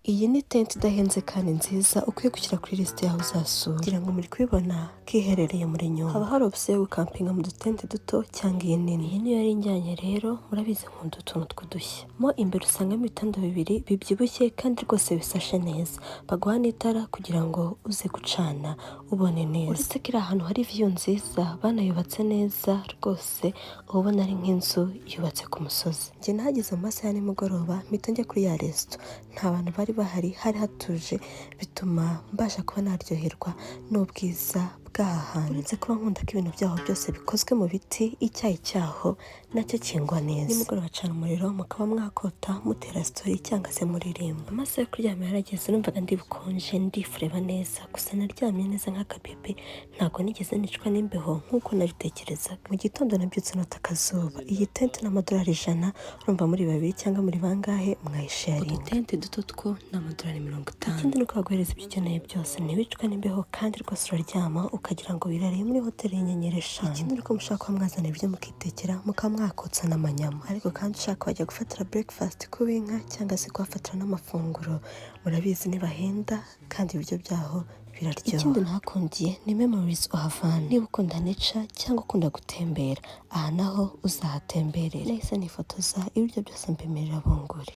Iyi ni tente idahenze kandi nziza ukwiye gushyira kuri lisite yawe uzasura kugira ngo muri kubibona kiherereye muri Nyungwe. Haba hari option yo gukampinga mu dutente duto cyangwa iyi nini. Iyi niyo yari injyanye rero, murabizi nkunda utuntu tw'udushya. Mo imbere usangamo ibitanda bibiri bibyibushye kandi rwose bisashe neza. Baguha n'itara kugira ngo uze gucana ubone neza. Uretse ko iri ahantu hari view nziza, banayubatse neza rwose, ubona ari nk'inzu yubatse ku musozi. Njye nahageze mu masaha ya nimugoroba mpita njya kuri ya resto. Nta bantu bari bahari, hari hatuje, bituma mbasha kuba naryoherwa n'ubwiza bw'ahantu. Uretse kuba nkunda ko ibintu byaho byose bikozwe mu biti, icyayi cyaho nacyo kingwa neza. Nimugoroba bacana umuriro mukaba mwakota mutera story cyangwa se muririmba. Amasaha yo kuryama yarageze, numvaga ndi bukonje ndifureba neza, gusa naryamye neza nk'akabebe, ntabwo nigeze nicwa n'imbeho nk'uko nabitekerezaga. Mu gitondo nabyutse nota akazuba. Iyi tente n'amadolari 100, urumva muri babiri cyangwa muri bangahe mwayisharinga. Udutente duto two ni amadolari 50. Ikindi ni uko baguhereza ibyo ukeneye byose, ntiwicwa n'imbeho kandi rwose uraryama ukagira ngo wirariye muri hoteli y'inyenyeri 5. Ikindi ni uko mushaka kuba mwazana ibyo mukitekera, mukaba mwakotsa n'amanyama. Ariko kandi ushaka wajya gufatira breakfast ku w'inka cyangwa se kuhafatira n'amafunguro, murabizi ntibahenda kandi ibiryo byaho biraryoha. Ikindi nahakundiye ni memories uhavana. Niba ukunda nature cyangwa ukunda gutembera, aha naho uzahatemberera. Nahise nifotoza ibiryo byose mbemerera bunguri.